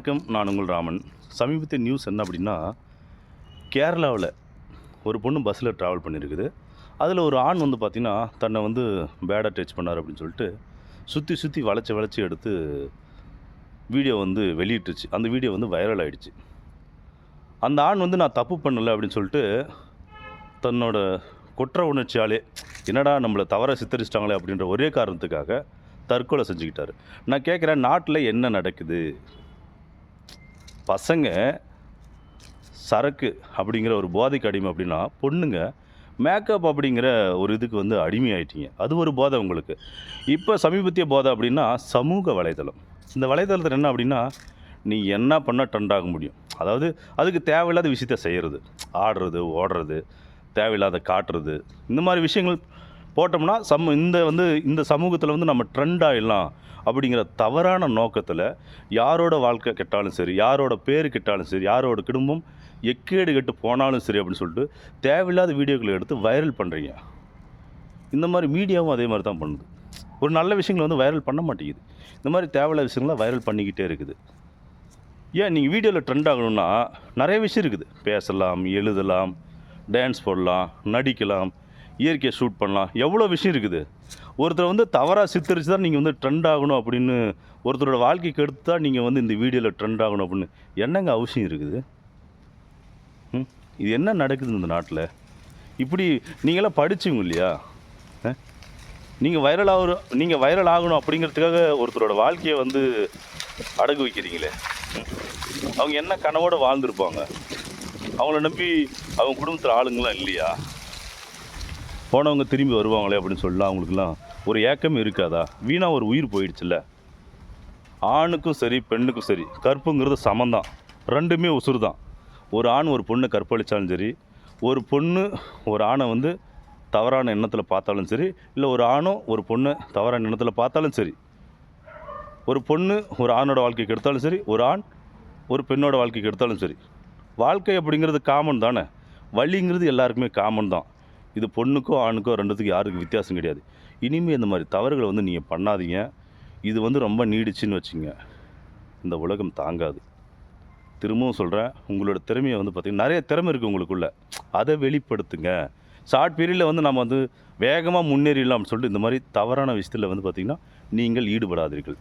வணக்கம், நான் உங்கள் ராமன். சமீபத்திய நியூஸ் என்ன அப்படின்னா, கேரளாவில் ஒரு பொண்ணு பஸ்ஸில் ட்ராவல் பண்ணியிருக்குது. அதில் ஒரு ஆண் வந்து பார்த்திங்கன்னா, தன்னை வந்து பேடாக டச் பண்ணார் அப்படின்னு சொல்லிட்டு சுற்றி சுற்றி வளைச்சி வளைச்சி எடுத்து வீடியோ வந்து வெளியிட்டுருச்சு. அந்த வீடியோ வந்து வைரல் ஆகிடுச்சு. அந்த ஆண் வந்து நான் தப்பு பண்ணலை அப்படின்னு சொல்லிட்டு தன்னோட குற்ற உணர்ச்சியாலே என்னடா நம்மளை தவறாக சித்தரிச்சிட்டாங்களே அப்படின்ற ஒரே காரணத்துக்காக தற்கொலை செஞ்சுக்கிட்டாரு. நான் கேட்குறேன், நாட்டில் என்ன நடக்குது? பசங்க சரக்கு அப்படிங்கிற ஒரு போதைக்கு அடிமை அப்படின்னா, பொண்ணுங்க மேக்கப் அப்படிங்கிற ஒரு இதுக்கு வந்து அடிமையாயிட்டீங்க. அது ஒரு போதை உங்களுக்கு. இப்போ சமீபத்திய போதை அப்படின்னா சமூக வலைதளம். இந்த வலைதளத்தில் என்ன அப்படின்னா, நீ என்ன பண்ணால் ட்ரெண்ட் ஆக முடியும். அதாவது அதுக்கு தேவையில்லாத விஷயத்த செய்கிறது, ஆடுறது, ஓடுறது, தேவையில்லாத காட்டுறது, இந்த மாதிரி விஷயங்கள் போட்டோம்னா இந்த சமூகத்தில் வந்து நம்ம ட்ரெண்ட் ஆகிடலாம் அப்படிங்கிற தவறான நோக்கத்தில் யாரோட வாழ்க்கை கெட்டாலும் சரி, யாரோட பேர் கெட்டாலும் சரி, யாரோட குடும்பம் எக்கேடு கெட்டு போனாலும் சரி அப்படின்னு சொல்லிட்டு தேவையில்லாத வீடியோக்களை எடுத்து வைரல் பண்ணுறீங்க. இந்த மாதிரி மீடியாவும் அதே மாதிரி தான் பண்ணுது. ஒரு நல்ல விஷயங்களை வந்து வைரல் பண்ண மாட்டேங்குது. இந்த மாதிரி தேவையில்லாத விஷயங்களை வைரல் பண்ணிக்கிட்டே இருக்குது. ஏன் நீங்கள் வீடியோவில் ட்ரெண்ட் ஆகணும்னா நிறைய விஷயம் இருக்குது. பேசலாம், எழுதலாம், டான்ஸ் போடலாம், நடிக்கலாம், இயற்கையை ஷூட் பண்ணலாம், எவ்வளோ விஷயம் இருக்குது. ஒருத்தர் வந்து தவறாக சித்தரித்து தான் நீங்கள் வந்து ட்ரெண்ட் ஆகணும் அப்படின்னு, ஒருத்தரோட வாழ்க்கைக்கு எடுத்து தான் நீங்கள் வந்து இந்த வீடியோவில் ட்ரெண்ட் ஆகணும் அப்படின்னு என்னங்க அவசியம் இருக்குது? இது என்ன நடக்குது இந்த நாட்டில்? இப்படி நீங்களாம் படிச்சவங்க இல்லையா? நீங்கள் வைரல் ஆகணும் அப்படிங்கிறதுக்காக ஒருத்தரோட வாழ்க்கையை வந்து அடகு வைக்கிறீங்களே. அவங்க என்ன கனவோடு வாழ்ந்துருப்பாங்க? அவங்கள நம்பி அவங்க குடும்பத்தில் ஆளுங்களாம் இல்லையா? போனவங்க திரும்பி வருவாங்களே அப்படின்னு சொல்லலாம். அவங்களுக்குலாம் ஒரு ஏக்கம் இருக்காதா? வீணாக ஒரு உயிர் போயிடுச்சுல்ல. ஆணுக்கும் சரி பெண்ணுக்கும் சரி கற்புங்கிறது சமந்தான். ரெண்டுமே உசுறு தான். ஒரு ஆண் ஒரு பொண்ணை கற்பழித்தாலும் சரி, ஒரு பொண்ணு ஒரு ஆணை வந்து தவறான எண்ணத்தில் பார்த்தாலும் சரி, இல்லை ஒரு ஆணோ ஒரு பொண்ணை தவறான எண்ணத்தில் பார்த்தாலும் சரி, ஒரு பொண்ணு ஒரு ஆணோட வாழ்க்கைக்கு எடுத்தாலும் சரி, ஒரு ஆண் ஒரு பெண்ணோட வாழ்க்கைக்கு எடுத்தாலும் சரி, வாழ்க்கை அப்படிங்கிறது காமன் தானே. வழிங்கிறது எல்லாருக்குமே காமன் தான். இது பொண்ணுக்கோ ஆணுக்கோ ரெண்டுத்துக்கும் யாருக்கும் வித்தியாசம் கிடையாது. இனிமேல் இந்த மாதிரி தவறுகளை வந்து நீங்கள் பண்ணாதீங்க. இது வந்து ரொம்ப நீடிச்சுன்னு வச்சுங்க, இந்த உலகம் தாங்காது. திரும்பவும் சொல்கிறேன், உங்களோட திறமையை வந்து பார்த்திங்கன்னா நிறைய திறமை இருக்குது உங்களுக்குள்ளே, அதை வெளிப்படுத்துங்க. ஷார்ட் பீரியடில் வந்து நம்ம வந்து வேகமாக முன்னேறிடலாம்னு சொல்லிட்டு இந்த மாதிரி தவறான விஷயத்தில் வந்து பார்த்திங்கன்னா நீங்கள் ஈடுபடாதீர்கள்.